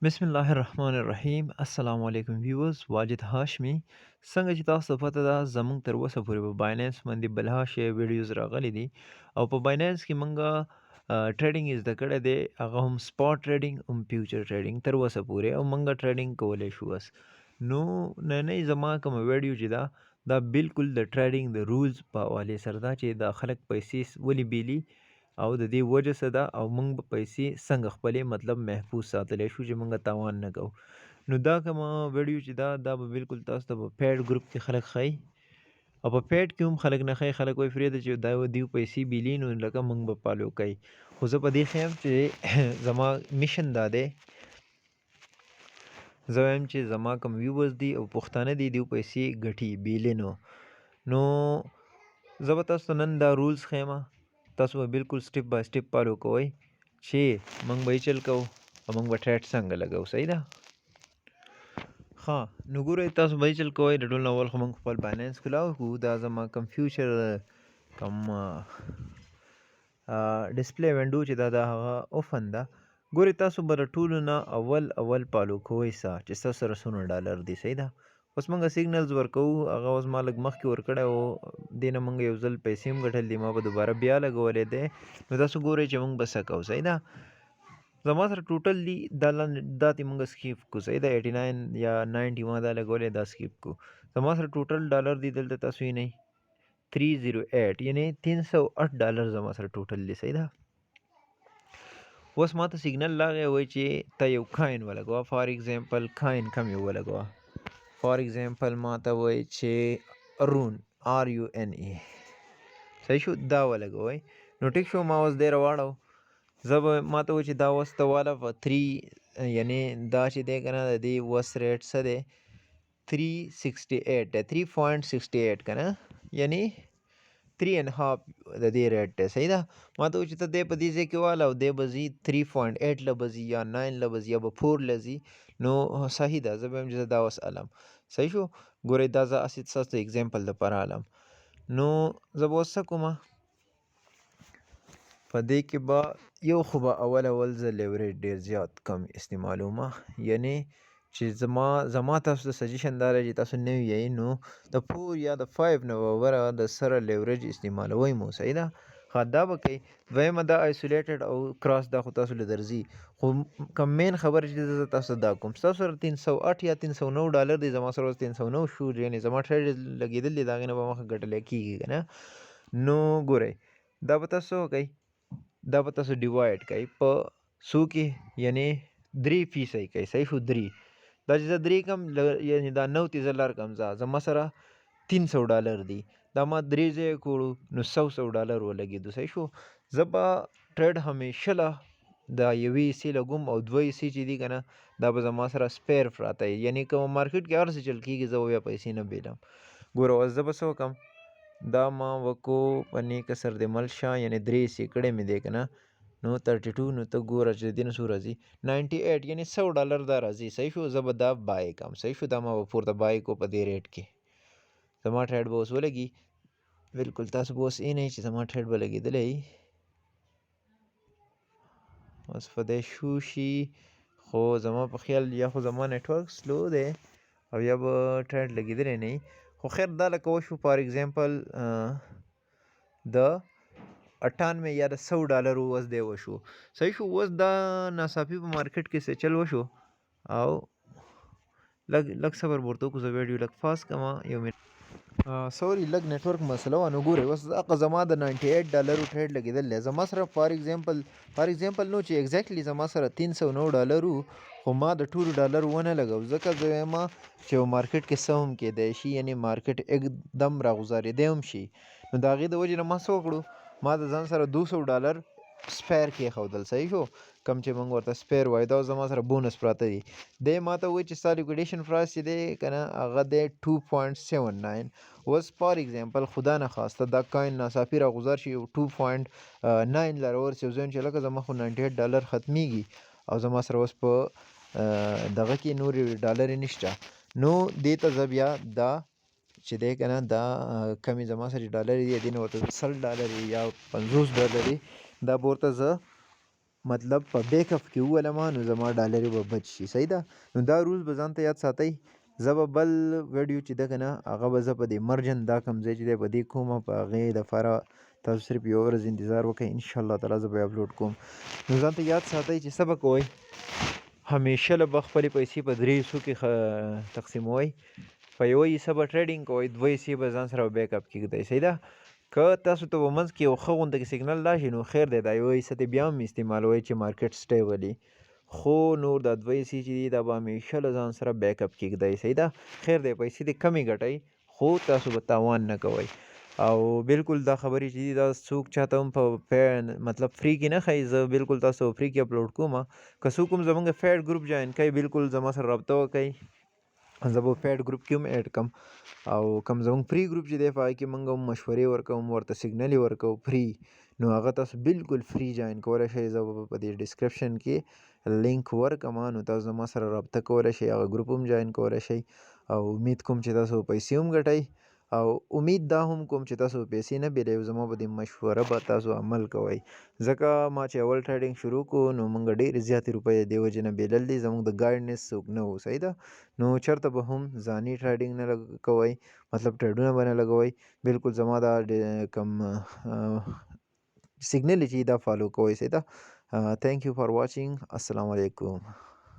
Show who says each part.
Speaker 1: بسم الله الرحمن الرحیم. السلام علیکم ویورز، واجد هاشمی. څنګه چې تاسو ته پته ده زمونږ تر اوسه پورې په بایننس باندې بلها شی ویډیوز راغلي دي او په بایننس کې مونږه ټریډینګ زده کړی دی، هغه هم سپاټ ټریډینګ هم فیوچر ټریډینګ تر اوسه پورې، او مونږه ټریډینګ کولی شو بس. نو نننۍ زما کومه ویډیو چې دا بالکل د ټریډینګ د رولز په حوالې سره ده چې دا خلک پیسې ولې بیلي او د دې وجه څه ده او موږ به پیسې څنګه خپلې مطلب محفوظ ساتلی شو چې موږ تاوان نه کوو. نو دا کومه ویډیو چې دا به بالکل تاسو ته په پیډ ګروپ کې خلک ښایي او په پیډ کې هم خلک نه ښایي. خلک وایي پرېږده چې دا دیو پیسې بیلي نو لکه موږ به فالو کوي. خو زه په دې ښیم چې زما میشن دا دی، زه وایم چې زما کوم ویورز دي او پښتانه دي دیو پیسې ګټي بیلې نو زه به تاسو ته نن دا رولز ښیم، تاسو به بالکل سټپ بای سټپ فالو کوئ چې موږ به یې چل کوو او موږ به ټریډ څنګه لګوو. صحیح ده؟ ښه نو ګورئ، تاسو به یې چل کوئ. د ټول نه اول خو موږ خپل بایننس کلاو کړو. دا زما کوم فیوچر کوم ډسپلی وینډو چې دا هغه اوفن ده. ګورئ تاسو به د ټولو نه اول فالو کوئ چې ستاسو سره څومره ډالر دي. صحیح ده؟ اوس موږ سیګنلز ورکوو، هغه اوس ما لږ مخکې ورکړی و، دې نه موږ یو ځل پیسې هم ګټلې دي، ما به دوباره بیا لګولی دی. نو تاسو ګورئ چې موږ به څه کوو. صحیح ده؟ زما سره ټوټل دي دا داتې موږ سکیپ کړو. صحیح ده؟ 89 یا 90 ما دا لګولی، دا سکیپ کړو. زما سره ټوټل ډالر دي دلته تاسو یې نه 308 یعنی 308 ډالر زما سره ټوټل دي. صحیح ده؟ اوس ما ته سیګنل راغی وایي چې ته یو کاین ولګوه. فار ایگزامپل کاین کم یو ولګوه. فار ایگزامپل ما ته وایي چې رون RUNE. صحیح شو؟ دا ولګوئ. نو ټیک شو، ما اوس دی راواړو. زه به ما ته وایي چې دا اوس ته واله په 3 یعنی دا چې دی که نه د دې اوس ریټ څه دی 368 دی، 3.68 که نه، یعنی 3.5 د دې ریټ دی. صحیح ده؟ ما ته وایي چې ته دی په دې ځای کې واله او دی به ځي 3.8 له به ځي یا 9 له به ځي یا به 4 له ځي. نو صحیح ده، زه به وایم چې زه دا اوس الم. صحیح شو؟ ګورئ دا زه هسې ستاسو د اګزامپل دپاره الم. نو زه به اوس څه کومه، په دې کې به یو خو به اول زه لیوریج ډېر زیات کم استعمالومه، یعنی چې زما تاسو ته سجیشن دا دی چې تاسو نوي یئ نو د 4 یا د 5 نه اوره د سره لیوریج استعمالوئ مو. صحیح ده؟ ښه دا به کوئ. دویمه دا آیسولیټډ او کراس دا خو تاسو له درځي، خو کوم مین خبره چې زه تاسو ته دا کوم، ستاسو سره 308 یا 309 ډالر دی، زما سره اوس 309 شو، یعنې زما ټریډ لګېدل دی، د هغې نه به مخه ګټلی کېږي که نه. نو ګورئ دا به تاسو وکئ، دا به تاسو ډیوایډ کوئ په څو کې، یعنی 3% کوئ. صحیح شو؟ 3 دا چې زه 3 کم یعنی دا 9 تی زه لر کم زما سره 300 ډالر دي، دا ما 3 ځای کړو نو 100 ډالر ولګېدو. صحیح شو؟ زه به ټریډ همیشه له دا یوې حصې لګوم او دوه حصې چې دي که نه دا به زما سره سپیر پراته وي، یعنی که مارکیټ کې هر څه چل کېږي زه به بیا پیسې نه بیلم. ګوره اوس زه به څه وکړم، دا ما وکړو په نیک اثر د مل شه، یعنی 3 حصې کړی مې دی که نه، نو 32 نو ته ګوره چې د دې نه څو راځي 98 یعنی 100 ډالر دا راځي. صحیح شو؟ زه به دا بای کړم. صحیح شو؟ دا ما به پورته بای کو په دې ریټ کې، زما ټریډ به اوس ولګي. بالکل تاسو به اوس نه چې زما ټریډ به لګېدلی اوس په دی شو شي، خو زما په خیال یا خو زما نیټورک سلو دی او یا به ټریډ لګېدلی نه وي. خو خیر دا لکه وشو فار ایگزامپل د 98 یا د 100 ډالر اوس دی وشو. صحیح شو؟ اوس دا ناڅاپي په مارکیټ کې څه چل وشو او لږ صبر ورته وکړو. زه ویډیو لږ فاست کړم یو منټ. سوري لږ نیټورک مسله وه. نو ګورئ اوس هغه زما د 98 ډالرو ټریډ لګېدل دی، زما سره فار ایگزامپل نو چې ایګزیکټلی زما سره 309 ډالر وو، خو ما د ټولو ډالر ونه لګو، ځکه زه وایم چې مارکیټ کې څه هم کېدی شي، یعنی مارکیټ एकदम راغوځارېدی هم شي. نو د هغې د وجې نه ما څه وکړو، ما د ځان سره 200 ډالر سپیر کېښودل. صحیح شو؟ کم چې موږ ورته سپیر وایو، دا زما سره بونس پراته دي. دی ما ته وایي چې ستا لیکویډیشن پرایس چې دی که نه هغه دی 2.79. اوس فار ایگزامپل خدا نخواسته دا کاین ناڅاپي راغوځار شي 2.9 له راورسي، زه وایم چې لکه زما خو 98 ډالر ختمیږي او زما سره اوس په دغه کې نورې ډالرې نشته. نو دې ته زه بیا دا چې دی که نه دا کمې زما سره ډالرې دي، دې نه ورته 100 ډالرې یا 50 ډالرې دا به ورته زه مطلب په بیک اپ کې وولم نو زما ډالرې به بچ شي. صحیح ده. نو دا رولز به ځان ته یاد ساتئ. زه به بل ویډیو چې ده که نه هغه به زه په دې مرجن دا کوم ځای چې دی په دې کومه په هغې دپاره تاسو صرف یوه ورځ انتظار وکړئ، انشاءالله تعالی زه به یې اپلوډ کوم. نو ځان ته یاد ساتئ چې څه به کوئ، همیشه له به خپلې پیسې په درې حصو کې تقسیموئ. په یوه حصه به ټریډینګ کوئ، دوه حصې به ځان سره بیک اپ کېږدئ. صحیح ده. که تاسو ته په منځ کې یو ښه غونده کې سیګنل راشي نو خیر دی، دا یوه حصه دې بیا هم استعمالوئ چې مارکیټ سټیبل وي، خو نور دا دوه حصې چې دي دا به همیشه له ځان سره بیک اپ کېږدئ. صحیح ده. خیر دی پیسې دې کمې ګټئ خو تاسو به تاوان نه کوئ. او بالکل دا خبرې چې دي دا څوک چاته هم په مطلب فری کې نه ښایي. زه بالکل تاسو فری کې اپلوډ کوم. که څوک هم زمونږ فیډ ګروپ جوین کوي بالکل زما سره رابطه وکړئ، زه به فیډ ګروپ کې هم ایډ کم. او کوم زمونږ فری ګروپ چې دی په هغې کې موږ هم مشورې ورکوم، ورته سیګنل یې ورکوو فری. نو هغه تاسو بالکل فری جوین کولی شئ. زه به په دې ډسکرپشن کې لینک ورکړم، نو تاسو زما سره رابطه کولی شئ، هغه ګروپ هم جوین کولی شئ. او امید کوم چې تاسو پیسې هم ګټئ، او امید دا هم کوم چې تاسو پیسې نه بیلئ، زما په دې مشوره به تاسو عمل کوئ. ځکه ما چې اول ټریډینګ شروع کړو نو موږ ډېرې زیاتې روپۍ د دې وجې نه بیلل دي، زموږ د ګایډنس څوک نه و. صحیح ده. نو چېرته به هم ځاني ټریډینګ نه کوئ، مطلب ټریډونه به نه لګوئ. بالکل زما دا کوم سیګنل چې دا فالو کوئ. صحیح ده. تھینک یو فار واچینګ. السلام علیکم.